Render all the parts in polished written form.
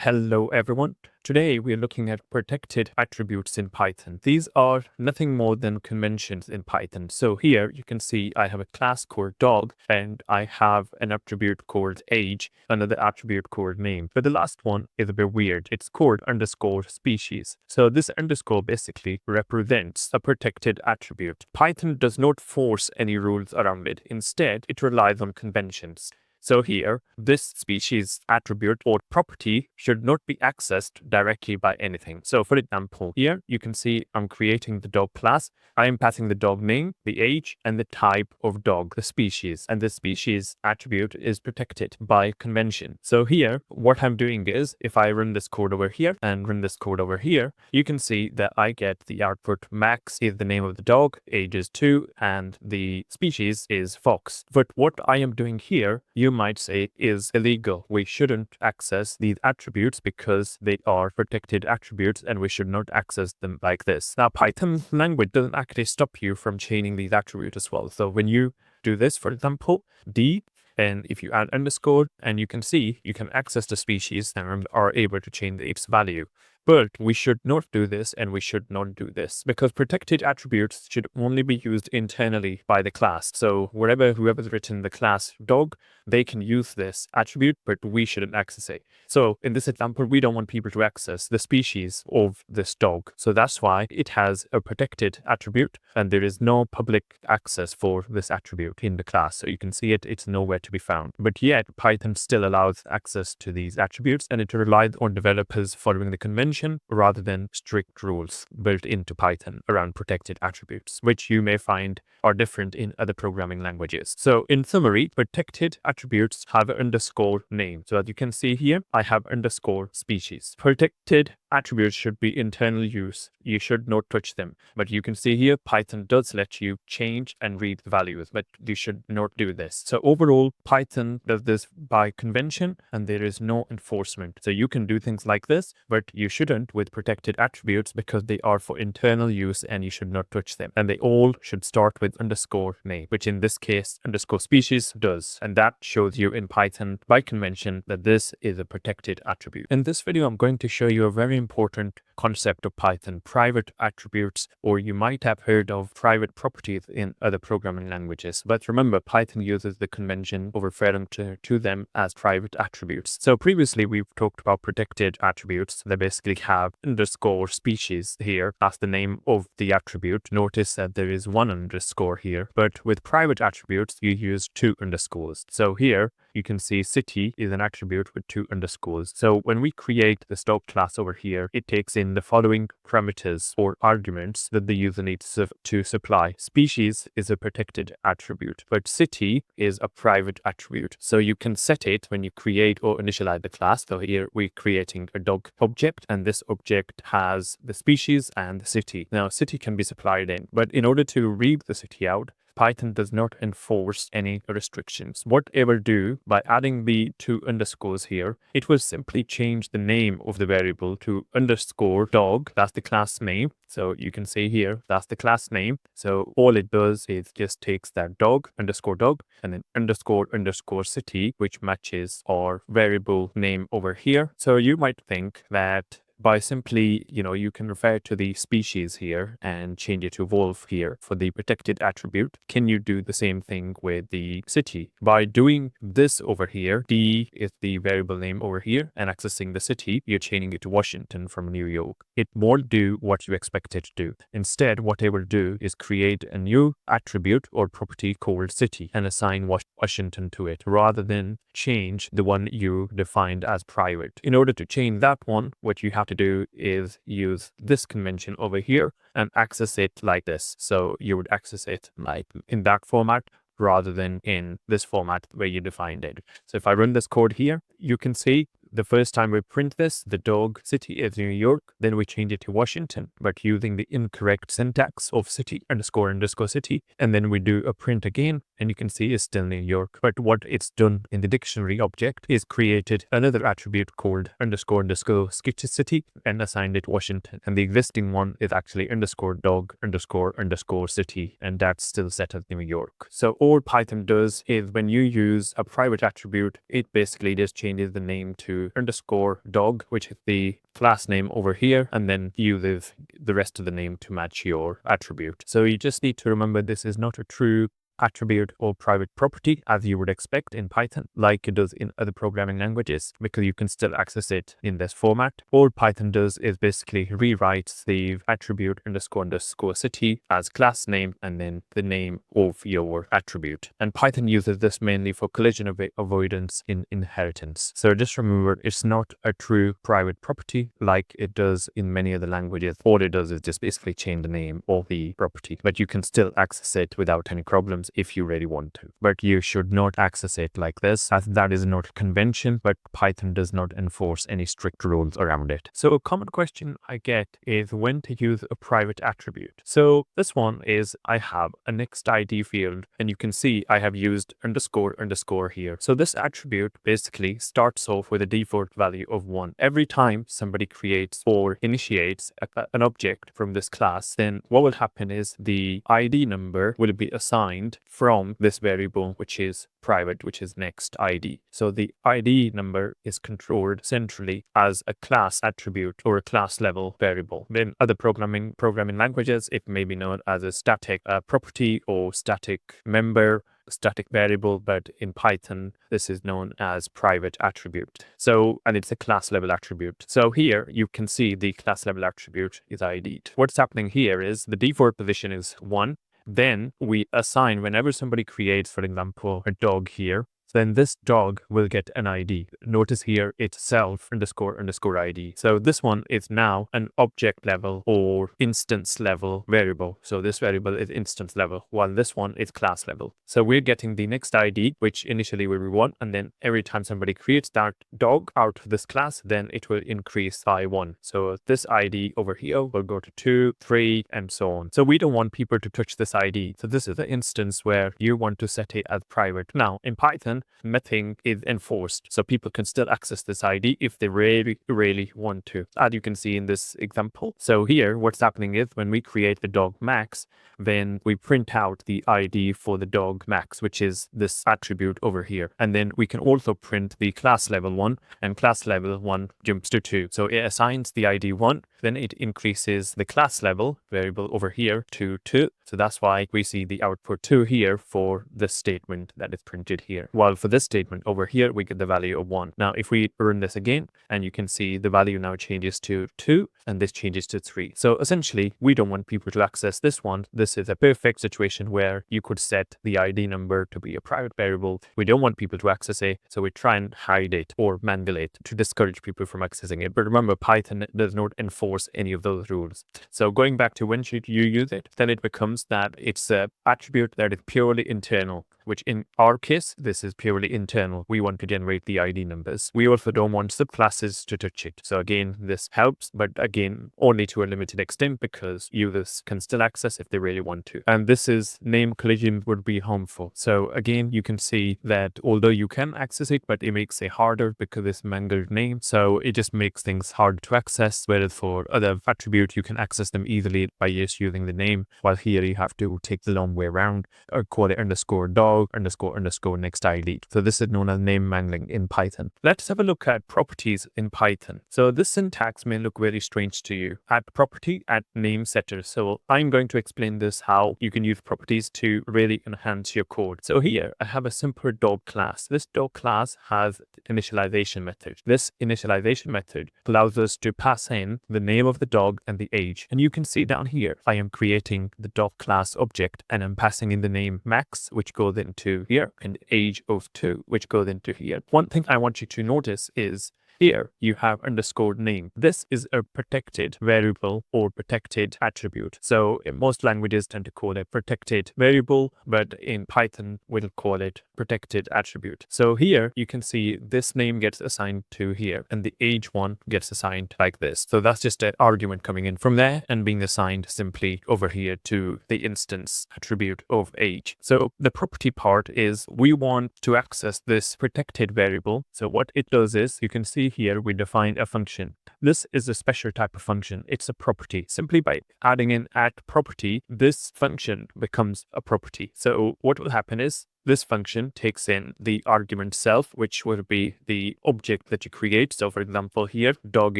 Hello everyone. Today we are looking at protected attributes in Python. These are nothing more than conventions in Python. So here you can see I have a class called dog and I have an attribute called age, another attribute called name. But the last one is a bit weird. It's called underscore species. So this underscore basically represents a protected attribute. Python does not force any rules around it. Instead, it relies on conventions. So here, this species attribute or property should not be accessed directly by anything. So for example, here you can see I'm creating the dog class. I am passing the dog name, the age, and the type of dog, the species. And the species attribute is protected by convention. So here, what I'm doing is if I run this code over here and run this code over here, you can see that I get the output Max is the name of the dog, age is 2, and the species is fox. But what I am doing here, you might say is illegal. We shouldn't access these attributes because they are protected attributes and we should not access them like this. Now, Python language doesn't actually stop you from chaining these attributes as well. So when you do this, for example, D, and if you add underscore, and you can see you can access the species and are able to change its value. But we should not do this and we should not do this because protected attributes should only be used internally by the class. So whoever's written the class dog, they can use this attribute, but we shouldn't access it. So in this example, we don't want people to access the species of this dog. So that's why it has a protected attribute and there is no public access for this attribute in the class. So you can see it's nowhere to be found. But yet Python still allows access to these attributes and it relies on developers following the convention rather than strict rules built into Python around protected attributes, which you may find are different in other programming languages. So in summary, protected attributes have an underscore name. So as you can see here, I have underscore species. Protected attributes should be internal use. You should not touch them. But you can see here, Python does let you change and read the values, but you should not do this. So overall, Python does this by convention and there is no enforcement. So you can do things like this, but you shouldn't with protected attributes because they are for internal use and you should not touch them. And they all should start with underscore name, which in this case, underscore species does. And that shows you in Python by convention that this is a protected attribute. In this video, I'm going to show you a very important concept of Python, private attributes, or you might have heard of private properties in other programming languages. But remember, Python uses the convention of referring to them as private attributes. So previously, we've talked about protected attributes that basically have underscore species here as the name of the attribute. Notice that there is one underscore here, but with private attributes, you use two underscores. So here, you can see city is an attribute with two underscores. So when we create the dog class over here, it takes in the following parameters or arguments that the user needs to supply. Species is a protected attribute, but city is a private attribute. So you can set it when you create or initialize the class. So here we're creating a dog object and this object has the species and the city. Now city can be supplied in, but in order to read the city out, Python does not enforce any restrictions. What it will do by adding the two underscores here, it will simply change the name of the variable to underscore dog. That's the class name. So you can see here, that's the class name. So all it does is just takes that dog, underscore dog, and then underscore underscore city, which matches our variable name over here. So you might think that by simply, you can refer to the species here and change it to wolf here for the protected attribute. Can you do the same thing with the city? By doing this over here, D is the variable name over here and accessing the city, you're changing it to Washington from New York. It won't do what you expect it to do. Instead, what it will do is create a new attribute or property called city and assign Washington to it rather than change the one you defined as private. In order to change that one, what you have to do is use this convention over here and access it like this. So you would access it like in that format rather than in this format where you defined it. So if I run this code here, you can see the first time we print this, the dog city is New York, then we change it to Washington, but using the incorrect syntax of city underscore underscore city. And then we do a print again, and you can see it's still New York. But what it's done in the dictionary object is created another attribute called underscore underscore city and assigned it Washington. And the existing one is actually underscore dog underscore underscore city, and that's still set as New York. So all Python does is when you use a private attribute, it basically just changes the name to to underscore dog, which is the class name over here, and then uses the rest of the name to match your attribute. So you just need to remember this is not a true attribute or private property as you would expect in Python, like it does in other programming languages, because you can still access it in this format. All Python does is basically rewrites the attribute underscore city as class name and then the name of your attribute. And Python uses this mainly for collision avoidance in inheritance. So just remember, it's not a true private property like it does in many other languages. All it does is just basically change the name of the property, but you can still access it without any problems if you really want to. But you should not access it like this, as that is not a convention, but Python does not enforce any strict rules around it. So a common question I get is when to use a private attribute. So this one is I have a next ID field, and you can see I have used underscore here. So this attribute basically starts off with a default value of 1. Every time somebody creates or initiates an object from this class, then what will happen is the ID number will be assigned from this variable, which is private, which is next ID. So the ID number is controlled centrally as a class attribute or a class level variable. In other programming languages, it may be known as a static property or static member, static variable, but in Python, this is known as private attribute. So, and it's a class level attribute. So here you can see the class level attribute is ID'd. What's happening here is the default position is 1. Then we assign whenever somebody creates, for example, a dog here, then this dog will get an ID. Notice here it's self underscore ID. So this one is now an object level or instance level variable. So this variable is instance level, while this one is class level. So we're getting the next ID, which initially will be 1, and then every time somebody creates that dog out of this class, then it will increase by 1. So this ID over here will go to 2, 3, and so on. So we don't want people to touch this ID. So this is the instance where you want to set it as private. Now in Python, nothing is enforced, so people can still access this ID if they really want to, as you can see in this example. So here what's happening is when we create the dog Max, then we print out the ID for the dog Max, which is this attribute over here, and then we can also print the class level 1, and class level 1 jumps to 2. So it assigns the ID 1, then it increases the class level variable over here to 2. So that's why we see the output 2 here for this statement that is printed here. While for this statement over here, we get the value of 1. Now, if we run this again, and you can see the value now changes to 2, and this changes to 3. So essentially, we don't want people to access this one. This is a perfect situation where you could set the ID number to be a private variable. We don't want people to access it, so we try and hide it or mangle it to discourage people from accessing it. But remember, Python does not enforce any of those rules. So going back to when should you use it, then it becomes that it's an attribute that is purely internal, which in our case, this is purely internal. We want to generate the ID numbers. We also don't want subclasses to touch it. So again, this helps, but again, only to a limited extent because users can still access if they really want to. And this is name collision would be harmful. So again, you can see that although you can access it, but it makes it harder because it's mangled name. So it just makes things hard to access, whereas for other attributes, you can access them easily by just using the name, while here you have to take the long way around or call it underscore dog underscore next ID. So this is known as name mangling in Python. Let's have a look at properties in Python. So this syntax may look very strange to you. Add property at name setter. So I'm going to explain this how you can use properties to really enhance your code. So here I have a simple dog class. This dog class has initialization method. This initialization method allows us to pass in the name of the dog and the age. And you can see down here, I am creating the dog class object and I'm passing in the name Max, which goes into here, and age of 2, which goes into here. One thing I want you to notice is here you have underscore name. This is a protected variable or protected attribute. So in most languages tend to call it protected variable, but in Python we'll call it protected attribute. So here you can see this name gets assigned to here and the age one gets assigned like this. So that's just an argument coming in from there and being assigned simply over here to the instance attribute of age. So the property part is we want to access this protected variable. So what it does is you can see here we define a function. This is a special type of function. It's a property. Simply by adding in at property, this function becomes a property. So what will happen is this function takes in the argument self, which will be the object that you create. So for example, here, dog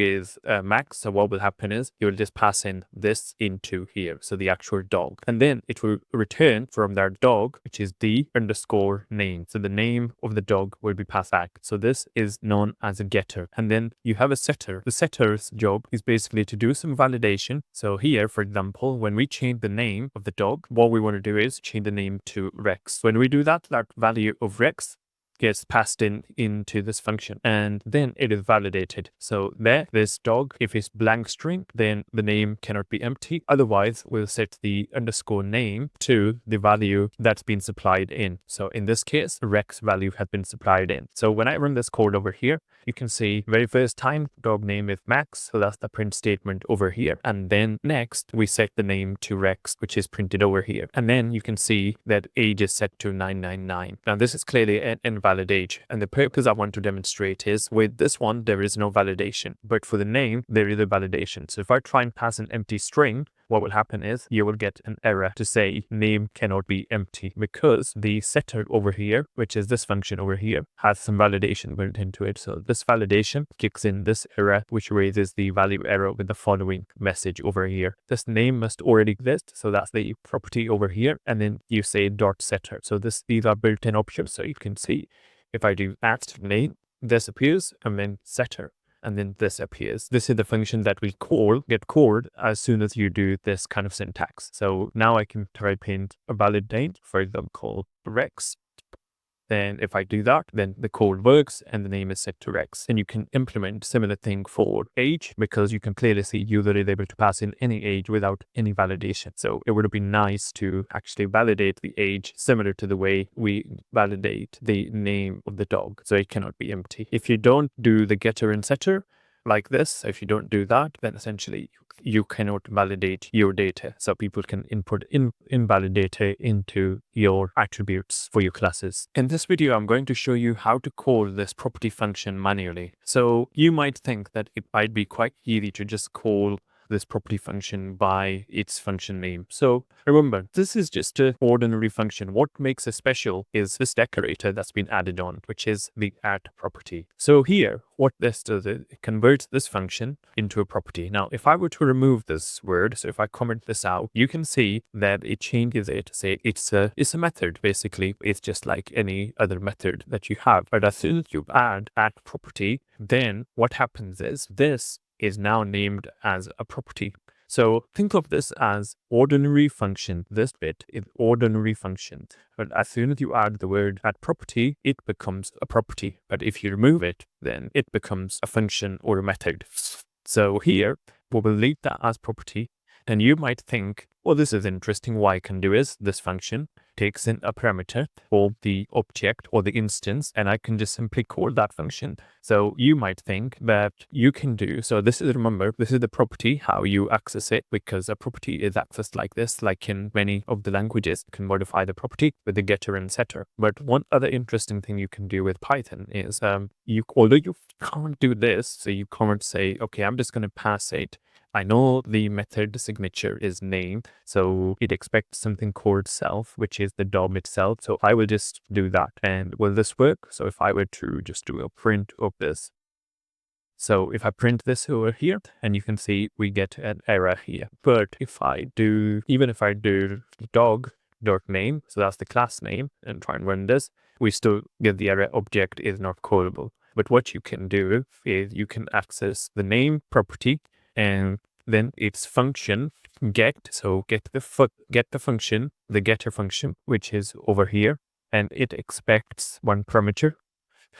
is Max. So what will happen is you will just pass in this into here. So the actual dog. And then it will return from that dog, which is the underscore name. So the name of the dog will be passed back. So this is known as a getter. And then you have a setter. The setter's job is basically to do some validation. So here, for example, when we change the name of the dog, what we want to do is change the name to Rex. When we do that, that value of Rex gets passed into this function, and then it is validated. So this dog, if it's blank string, then the name cannot be empty. Otherwise, we'll set the underscore name to the value that's been supplied in. So in this case, Rex value has been supplied in. So when I run this code over here, you can see very first time dog name is Max. So that's the print statement over here. And then next we set the name to Rex, which is printed over here. And then you can see that age is set to 999. Now this is clearly an invalid age. And the purpose I want to demonstrate is with this one, there is no validation, but for the name, there is a validation. So if I try and pass an empty string, what will happen is you will get an error to say name cannot be empty because the setter over here, which is this function over here, has some validation built into it. So this validation kicks in this error, which raises the value error with the following message over here. This name must already exist. So that's the property over here. And then you say dot setter. So these are built-in options. So you can see if I do at name, this appears, and then setter, and then this appears. This is the function that will get called as soon as you do this kind of syntax. So now I can type in a validate, for example, Rex. Then if I do that, then the code works and the name is set to Rex. And you can implement similar thing for age because you can clearly see user is able to pass in any age without any validation. So it would have been nice to actually validate the age similar to the way we validate the name of the dog. So it cannot be empty. If you don't do the getter and setter like this, if you don't do that, then essentially you cannot validate your data. So people can input invalid data into your attributes for your classes. In this video, I'm going to show you how to call this property function manually. So you might think that it might be quite easy to just call this property function by its function name. So remember, this is just an ordinary function. What makes it special is this decorator that's been added on, which is the add property. So here, what this does is it converts this function into a property. Now, if I were to remove this word, so if I comment this out, you can see that it changes it to say it's a method. Basically, it's just like any other method that you have. But as soon as you add property, then what happens is this is now named as a property. So think of this as ordinary function. This bit is ordinary function. But as soon as you add the word add property, it becomes a property. But if you remove it, then it becomes a function or a method. So here, we will leave that as property. And you might think, well, this is interesting. What I can do is this function takes in a parameter for the object or the instance, and I can just simply call that function. So you might think that you can do, so this is, remember, this is the property, how you access it, because a property is accessed like this, like in many of the languages, you can modify the property with the getter and setter. But one other interesting thing you can do with Python is, although you can't do this, so you can't say, okay, I'm just going to pass it. I know the method signature is name, so it expects something called self, which is the DOM itself. So I will just do that. And will this work? So if I were to just do a print of this. So if I print this over here, and you can see we get an error here. But if I do, even if I do dog.name, so that's the class name, and try and run this, we still get the error object is not callable. But what you can do is you can access the name property and then its function get. So get the function, the getter function, which is over here, and it expects one parameter.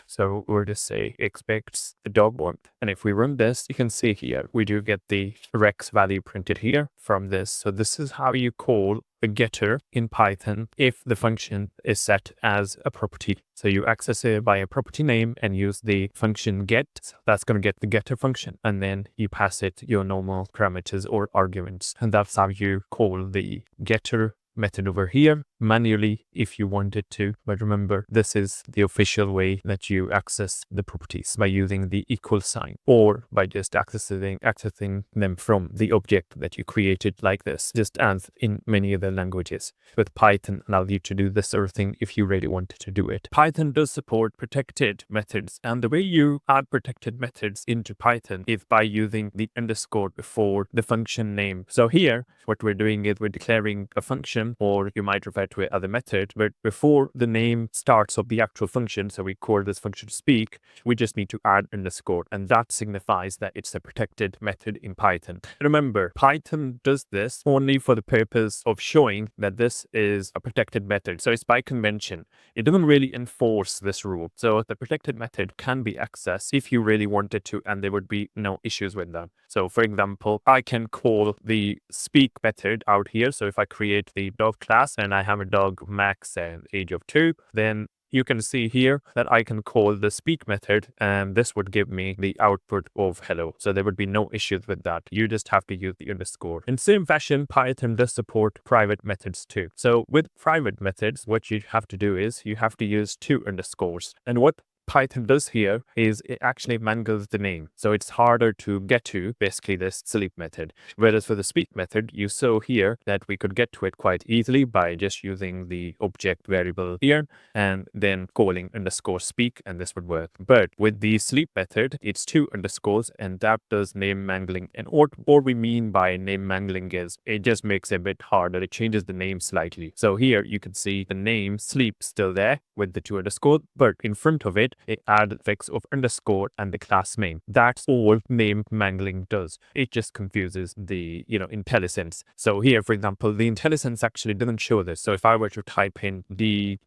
So we'll just say expects the dog one. And if we run this, you can see here, we do get the Rex value printed here from this. So this is how you call a getter in Python if the function is set as a property. So you access it by a property name and use the function get. So that's going to get the getter function. And then you pass it your normal parameters or arguments. And that's how you call the getter method over here manually if you wanted to. But remember, this is the official way that you access the properties, by using the equal sign or by just accessing them from the object that you created like this, just as in many other languages. With Python allows you to do this sort of thing if you really wanted to do it. Python does support protected methods, and the way you add protected methods into Python is by using the underscore before the function name. So here, what we're doing is we're declaring a function, or you might refer to it as a method, but before the name starts of the actual function, so we call this function speak, we just need to add underscore, and that signifies that it's a protected method in Python. Remember, Python does this only for the purpose of showing that this is a protected method. So it's by convention. It doesn't really enforce this rule. So the protected method can be accessed if you really wanted to, and there would be no issues with that. So for example, I can call the speak method out here. So if I create the dog class and I have a dog Max and age of 2, then you can see here that I can call the speak method, and this would give me the output of hello. So there would be no issues with that. You just have to use the underscore. In same fashion, Python does support private methods too. So with private methods, what you have to do is you have to use 2 underscores. And what Python does here is it actually mangles the name. So it's harder to get to basically this sleep method. Whereas for the speak method, you saw here that we could get to it quite easily by just using the object variable here and then calling underscore speak, and this would work. But with the sleep method, it's 2 underscores, and that does name mangling. And what we mean by name mangling is it just makes it a bit harder. It changes the name slightly. So here you can see the name sleep still there with the 2 underscores, but in front of it, it adds a fix of underscore and the class name. That's all name mangling does. It just confuses the, IntelliSense. So here, for example, the IntelliSense actually doesn't show this. So if I were to type in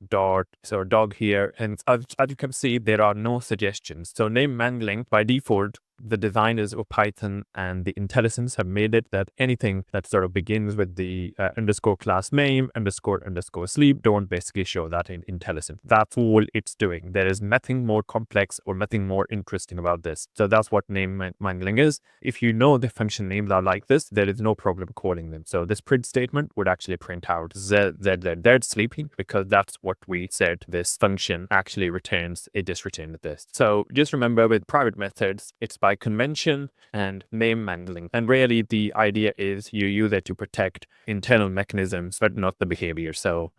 dog here, and as you can see, there are no suggestions. So name mangling by default, the designers of Python and the IntelliSense have made it that anything that sort of begins with the underscore class name, underscore sleep, don't basically show that in IntelliSense. That's all it's doing. There is nothing more complex or nothing more interesting about this. So that's what name mangling is. If you know the function names are like this, there is no problem calling them. So this print statement would actually print out z sleeping, because that's what we said this function actually returns. It just returned this. So just remember, with private methods, it's by convention and name mangling. And really the idea is you use it to protect internal mechanisms, but not the behavior. So,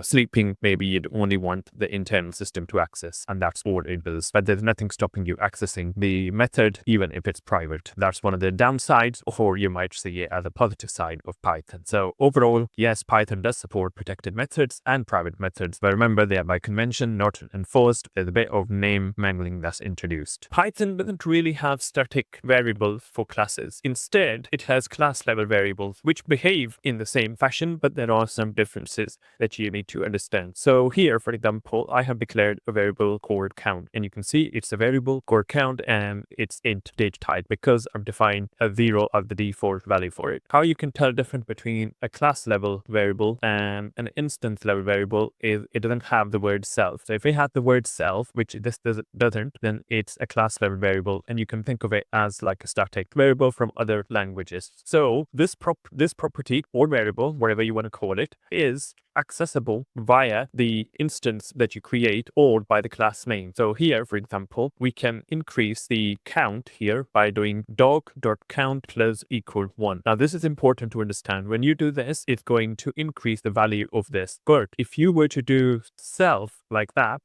sleeping, maybe you'd only want the internal system to access, and that's all it is. But there's nothing stopping you accessing the method, even if it's private. That's one of the downsides, or you might see it as a positive side of Python. So overall, yes, Python does support protected methods and private methods, but remember, they are by convention, not enforced. There's a bit of name mangling that's introduced. Python doesn't really have static variables for classes. Instead, it has class level variables which behave in the same fashion, but there are some differences that you need to understand. So here, for example, I have declared a variable called count, and you can see it's a variable called count and it's int date type, because I've defined a 0 as the default value for it. How you can tell the difference between a class level variable and an instance level variable is it doesn't have the word self. So if it had the word self, which this doesn't, then it's a class level variable, and you can think of it as like a static variable from other languages. So this property or variable, whatever you want to call it, is accessible via the instance that you create or by the class name. So here, for example, we can increase the count here by doing dog.count plus equal 1. Now this is important to understand. When you do this, it's going to increase the value of this. But if you were to do self like that,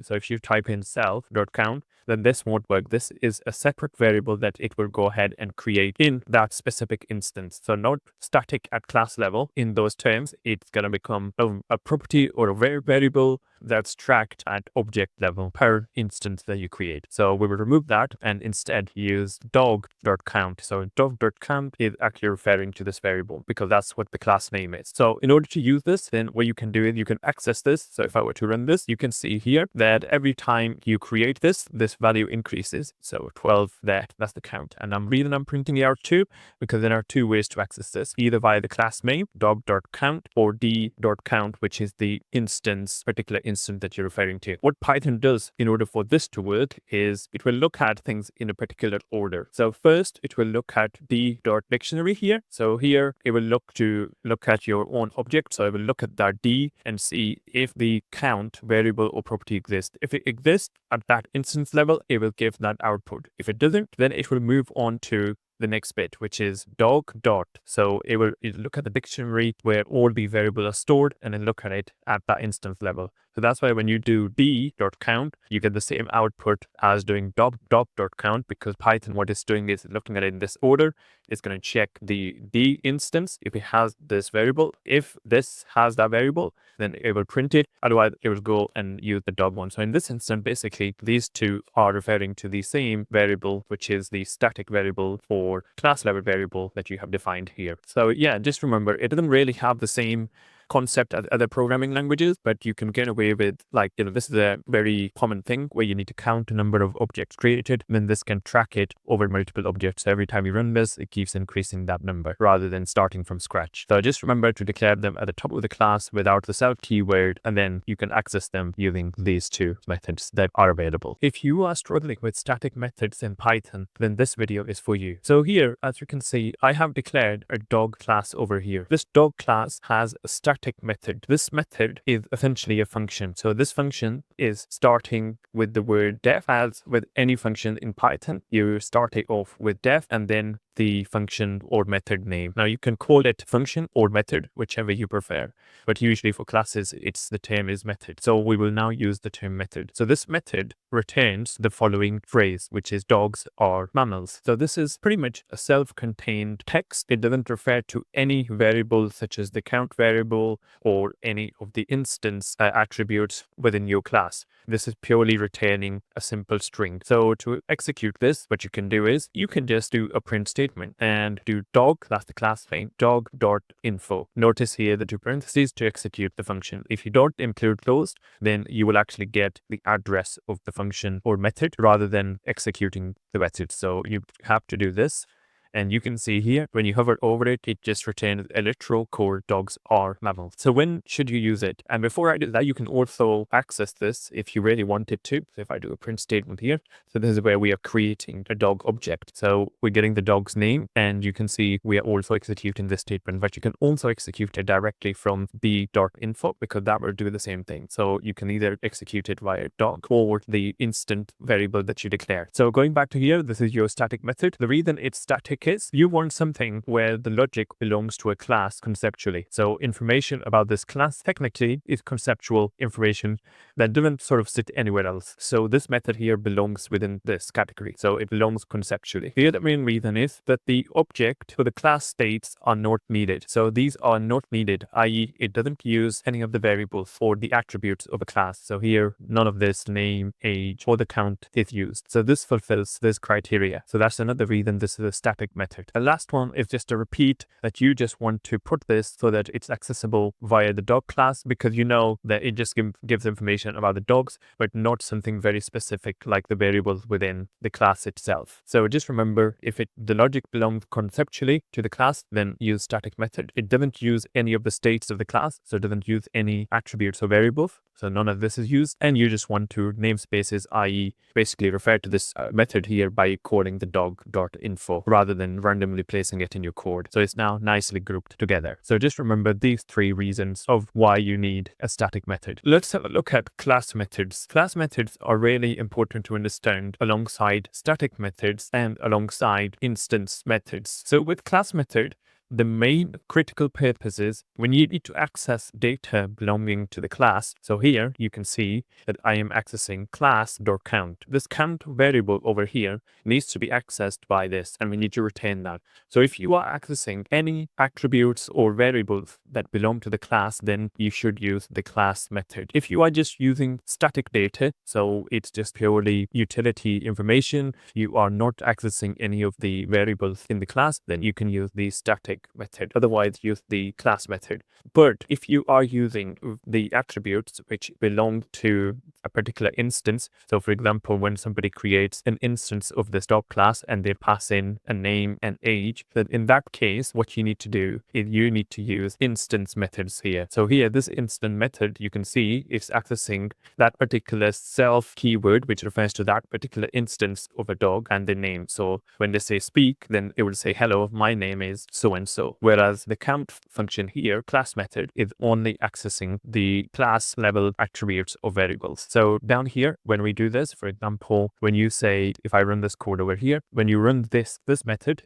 so if you type in self.count, then this won't work. This is a separate variable that it will go ahead and create in that specific instance. So not static at class level. In those terms, it's going to become a property or a variable that's tracked at object level per instance that you create. So we will remove that and instead use dog.count. So dog.count is actually referring to this variable because that's what the class name is. So in order to use this, then what you can do is you can access this. So if I were to run this, you can see here that every time you create this this value increases. So 12 there, that's the count. And I'm printing out 2 because there are 2 ways to access this, either via the class name, dog.count, or d.count, which is the particular instance that you're referring to. What Python does in order for this to work is it will look at things in a particular order. So first, it will look at d.dictionary here. So here, it will look at your own object. So I will look at that d and see if the count variable or property exists. If it exists at that instance level, it will give that output. If it doesn't, then it will move on to the next bit, which is dog dot. So it'll look at the dictionary where all the variables are stored and then look at it at that instance level. So that's why when you do d.count, you get the same output as doing dog.count, because Python, what it's doing is looking at it in this order. It's going to check the d instance if it has this variable. If this has that variable, then it will print it. Otherwise, it will go and use the dog one. So in this instance, basically, these two are referring to the same variable, which is the static variable for class level variable that you have defined here. So yeah, just remember, it doesn't really have the same concept as other programming languages, but you can get away with, like, this is a very common thing where you need to count the number of objects created, and then this can track it over multiple objects. So every time you run this, it keeps increasing that number rather than starting from scratch. So just remember to declare them at the top of the class without the self keyword, and then you can access them using these 2 methods that are available. If you are struggling with static methods in Python, then this video is for you. So here, as you can see, I have declared a dog class over here. This dog class has a static method. This method is essentially a function. So this function is starting with the word def. As with any function in Python, you start it off with def and then the function or method name. Now you can call it function or method, whichever you prefer, but usually for classes, the term is method. So we will now use the term method. So this method returns the following phrase, which is dogs are mammals. So this is pretty much a self-contained text. It doesn't refer to any variable such as the count variable or any of the instance attributes within your class. This is purely returning a simple string. So to execute this, what you can do is you can just do a print statement and do dog, that's the class name, dog.info. Notice here the 2 parentheses to execute the function. If you don't include those, then you will actually get the address of the function or method rather than executing the method. So you have to do this. And you can see here, when you hover over it, it just returns a literal core dogs are mammals. So when should you use it? And before I do that, you can also access this if you really wanted to. So if I do a print statement here, so this is where we are creating a dog object. So we're getting the dog's name, and you can see we are also executing this statement, but you can also execute it directly from d.info because that will do the same thing. So you can either execute it via dog or the instant variable that you declare. So going back to here, this is your static method. The reason it's static is you want something where the logic belongs to a class conceptually. So information about this class technically is conceptual information that doesn't sort of sit anywhere else. So this method here belongs within this category. So it belongs conceptually. The other main reason is that the object for the class states are not needed. So these are not needed, i.e. it doesn't use any of the variables or the attributes of a class. So here, none of this name, age, or the count is used. So this fulfills this criteria. So that's another reason this is a static method. The last one is just a repeat that you just want to put this so that it's accessible via the dog class, because you know that it just gives information about the dogs, but not something very specific like the variables within the class itself. So just remember, if the logic belongs conceptually to the class, then use static method. It doesn't use any of the states of the class, so it doesn't use any attributes or variables. So none of this is used, and you just want to namespaces, i.e. basically refer to this method here by calling the dog.info rather than randomly placing it in your code. So it's now nicely grouped together. So just remember these 3 reasons of why you need a static method. Let's have a look at class methods. Class methods are really important to understand alongside static methods and alongside instance methods. So with class method, the main critical purpose is when you need to access data belonging to the class. So here you can see that I am accessing class.count. This count variable over here needs to be accessed by this, and we need to retain that. So if you are accessing any attributes or variables that belong to the class, then you should use the class method. If you are just using static data, so it's just purely utility information, you are not accessing any of the variables in the class, then you can use the static method. Otherwise, use the class method. But if you are using the attributes which belong to a particular instance. So for example, when somebody creates an instance of this dog class and they pass in a name and age, then in that case, what you need to do is you need to use instance methods here. So here, this instance method, you can see it's accessing that particular self keyword, which refers to that particular instance of a dog and the name. So when they say speak, then it will say, hello, my name is so-and-so. Whereas the count function here, class method, is only accessing the class level attributes of variables. So down here, when we do this, for example, when you say, if I run this code over here, when you run this method,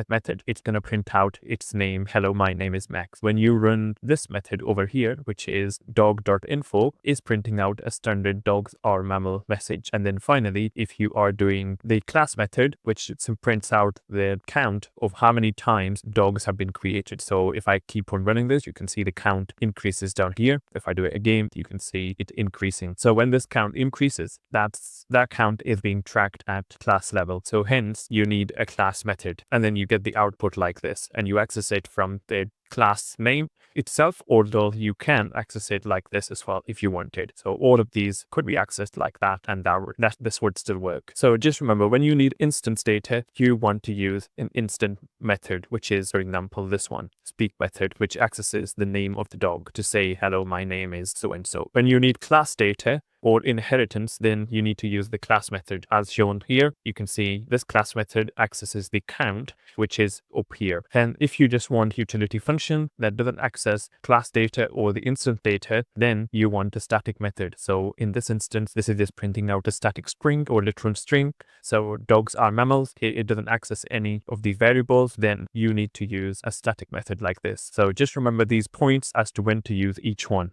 method, it's going to print out its name. Hello, my name is Max. When you run this method over here, which is dog.info, is printing out a standard dogs or mammal message. And then finally, if you are doing the class method, which prints out the count of how many times dogs have been created. So if I keep on running this, you can see the count increases down here. If I do it again, you can see it increasing. So when this count increases, that count is being tracked at class level. So hence you need a class method, and then you get the output like this, and you access it from the class name itself, although you can access it like this as well if you wanted. So all of these could be accessed like that, and this would still work. So just remember, when you need instance data, you want to use an instant method, which is, for example, this one, speak method, which accesses the name of the dog to say, hello, my name is so-and-so. When you need class data or inheritance, then you need to use the class method as shown here. You can see this class method accesses the count, which is up here. And if you just want utility function that doesn't access class data or the instance data, then you want a static method. So in this instance, this is just printing out a static string or literal string. So dogs are mammals. It doesn't access any of these variables. Then you need to use a static method like this. So just remember these points as to when to use each one.